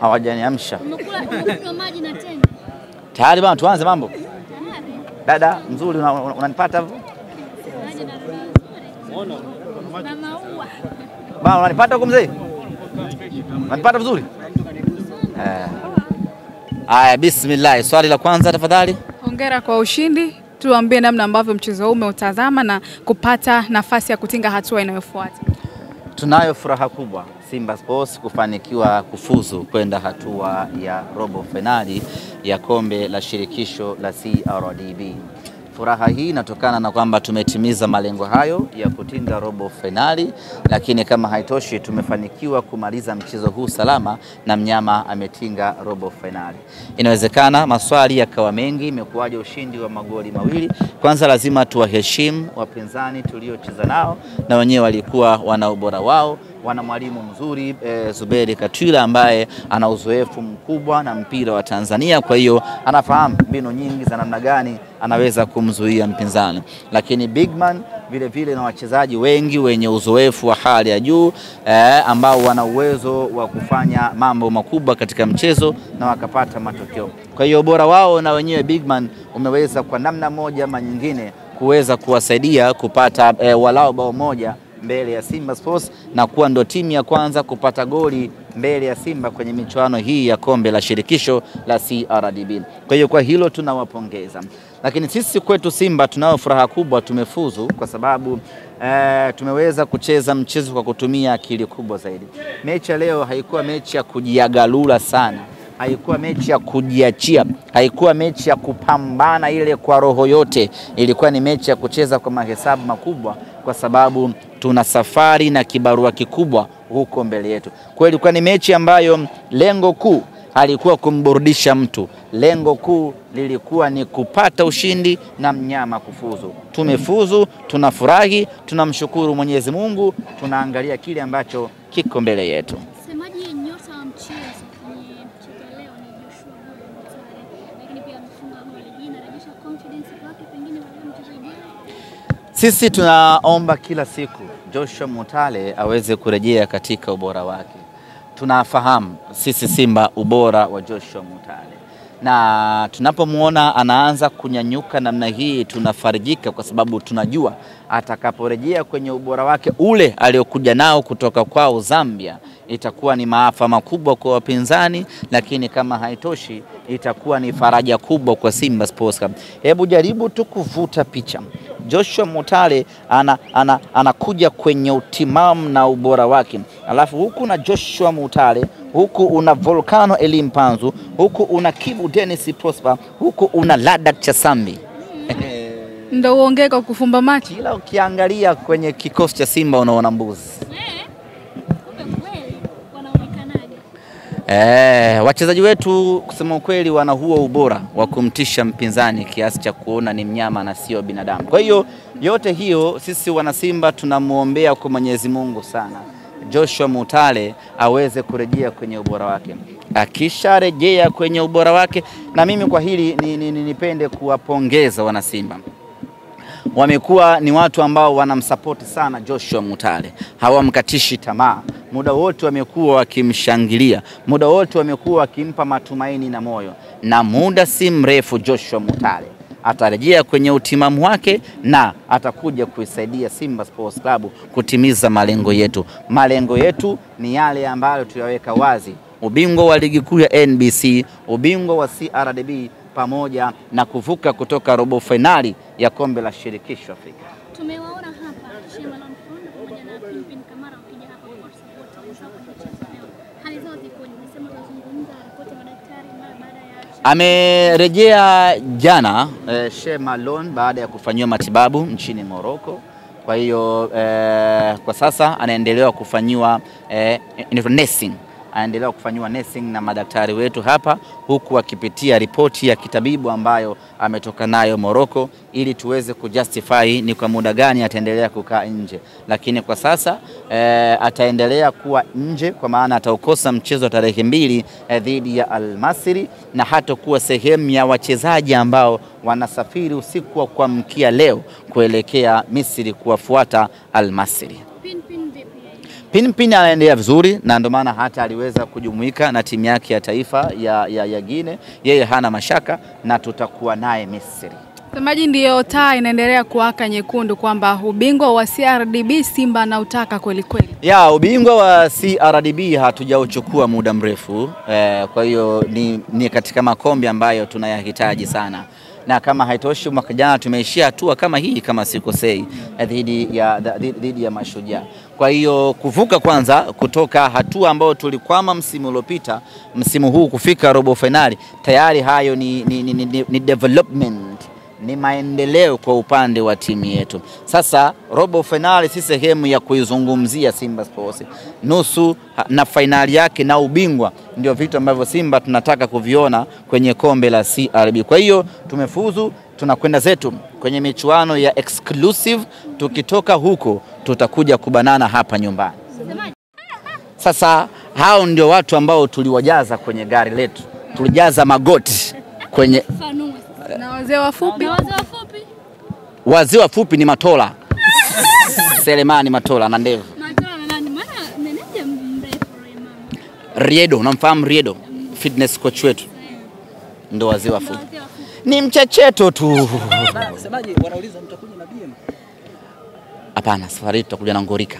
hawajaniamsha. Umekunywa maji na tena? Tayari bwana, tuanze mambo. Dada mzuri, unanipata hapo? Maji na nzuri. Na maua. Bwana, unanipata huko mzee? Unanipata vizuri? Haya, bismillah. Swali la kwanza tafadhali. Hongera kwa ushindi. Tuambie namna ambavyo mchezo huu umeutazama na kupata nafasi ya kutinga hatua inayofuata. Tunayo furaha kubwa Simba Sports kufanikiwa kufuzu kwenda hatua ya robo finali ya kombe la shirikisho la CRDB. Furaha hii inatokana na kwamba tumetimiza malengo hayo ya kutinga robo finali, lakini kama haitoshi tumefanikiwa kumaliza mchezo huu salama na mnyama ametinga robo finali. Inawezekana maswali yakawa mengi, imekuwaje ushindi wa magoli mawili? Kwanza lazima tuwaheshimu wapinzani tuliocheza nao, na wenyewe walikuwa wana ubora wao. Wana mwalimu mzuri Zuberi Katwila ambaye ana uzoefu mkubwa na mpira wa Tanzania, kwa hiyo anafahamu mbinu nyingi za namna gani anaweza kumzuia mpinzani. Lakini Bigman vile vile na wachezaji wengi wenye uzoefu wa hali ya juu ambao wana uwezo wa kufanya mambo makubwa katika mchezo na wakapata matokeo. Kwa hiyo ubora wao na wenyewe Bigman umeweza kwa namna moja ama nyingine kuweza kuwasaidia kupata walau bao moja mbele ya Simba Sports na kuwa ndo timu ya kwanza kupata goli mbele ya Simba kwenye michuano hii ya kombe la shirikisho la CRDB. Kwa hiyo kwa hilo tunawapongeza. Lakini sisi kwetu Simba tunao furaha kubwa, tumefuzu kwa sababu tumeweza kucheza mchezo kwa kutumia akili kubwa zaidi. Mechi ya leo haikuwa mechi ya kujiagalula sana, haikuwa mechi ya kujiachia, haikuwa mechi ya kupambana ile kwa roho yote. Ilikuwa ni mechi ya kucheza kwa mahesabu makubwa, kwa sababu tuna safari na kibarua kikubwa huko mbele yetu. Kwa hiyo ilikuwa ni mechi ambayo lengo kuu halikuwa kumburudisha mtu. Lengo kuu lilikuwa ni kupata ushindi na mnyama kufuzu. Tumefuzu, tunafurahi, tunamshukuru Mwenyezi Mungu, tunaangalia kile ambacho kiko mbele yetu. Semaji nyota wa mchezo kwenye mchezo leo ni Joshua Mutale, lakini pia amefunga goli. Inarejesha confidence kwake pengine kwa mchezo ujao. Sisi tunaomba kila siku Joshua Mutale aweze kurejea katika ubora wake. Tunafahamu sisi Simba ubora wa Joshua Mutale, na tunapomuona anaanza kunyanyuka namna hii tunafarijika, kwa sababu tunajua atakaporejea kwenye ubora wake ule aliokuja nao kutoka kwao Zambia, itakuwa ni maafa makubwa kwa wapinzani, lakini kama haitoshi itakuwa ni faraja kubwa kwa Simba Sports Club. Hebu jaribu tu kuvuta picha. Joshua Mutale anakuja kwenye utimamu na ubora wake, alafu huku na Joshua Mutale, huku una Volcano Elimpanzu, huku una Kibu Dennis Prosper, huku una Ladak Chasambi. Ndio uongee kwa kufumba macho. Kila ukiangalia kwenye kikosi cha Simba unaona mbuzi. Wachezaji wetu kusema ukweli wana huo ubora wa kumtisha mpinzani kiasi cha kuona ni mnyama na sio binadamu. Kwa hiyo yote hiyo sisi wana Simba tunamuombea kwa Mwenyezi Mungu sana Joshua Mutale aweze kurejea kwenye ubora wake. Akisharejea kwenye ubora wake, na mimi kwa hili nipende kuwapongeza wana Simba. Wamekuwa ni watu ambao wanamsupport sana Joshua Mutale, hawamkatishi tamaa. Muda wote wamekuwa wakimshangilia, muda wote wamekuwa wakimpa matumaini na moyo, na muda si mrefu Joshua Mutale atarejea kwenye utimamu wake na atakuja kuisaidia Simba Sports Club kutimiza malengo yetu. Malengo yetu ni yale ambayo tuyaweka wazi: ubingwa wa ligi kuu ya NBC, ubingwa wa CRDB, pamoja na kuvuka kutoka robo finali ya kombe la shirikisho Afrika. Tumewaona hapa Shema Lonfond pamoja na Pimpin Kamara wakija hapa kwa support wenzao kwenye mchezo leo. Hali zao ziko ni nasema tunazungumza ripoti madaktari baada ya amerejea jana Shema Lon baada ya kufanyiwa matibabu nchini Morocco. Kwa hiyo kwa sasa anaendelea kufanyiwa nursing. Anaendelea kufanywa nursing na madaktari wetu hapa, huku akipitia ripoti ya kitabibu ambayo ametoka nayo Morocco, ili tuweze kujustify ni kwa muda gani ataendelea kukaa nje. Lakini kwa sasa ataendelea kuwa nje, kwa maana ataukosa mchezo tarehe 2 dhidi ya Al Masry, na hata kuwa sehemu ya wachezaji ambao wanasafiri usiku wa kuamkia leo kuelekea Misri kuwafuata Al Masry. Pinpin anaendelea vizuri na ndio maana hata aliweza kujumuika na timu yake ya taifa ya Guinea. Yeye hana mashaka na tutakuwa naye Misri. Msemaji, ndio taa inaendelea kuwaka nyekundu kwamba ubingwa wa CRDB Simba na utaka kweli kweli. Ya, ubingwa wa CRDB hatujauchukua muda mrefu. Kwa hiyo ni katika makombe ambayo tunayahitaji sana. Na kama haitoshi, mwaka jana tumeishia hatua kama hii kama sikosei dhidi ya Mashujaa. Kwa hiyo kuvuka kwanza kutoka hatua ambayo tulikwama msimu uliopita, msimu huu kufika robo finali, tayari hayo ni development, ni maendeleo kwa upande wa timu yetu. Sasa robo finali si sehemu ya kuizungumzia Simba Sports. Nusu na finali yake na ubingwa ndio vitu ambavyo Simba tunataka kuviona kwenye kombe la CRB. Kwa hiyo tumefuzu, tunakwenda zetu kwenye michuano ya exclusive. Tukitoka huko tutakuja kubanana hapa nyumbani. Sasa hao ndio watu ambao tuliwajaza kwenye gari letu. Tulijaza magoti kwenye na wazee wafupi. Wazee wafupi ni Matola. Selemani Matola na ndevu. Matola na nani? Maana meneja mrefu mama. Riedo, unamfahamu Riedo? Fitness coach wetu. Ndio wazee wafupi. Ni mchecheto tu. Semaje, wanauliza mtakuja na BM? Hapana, safari tutakuja na Ngorika.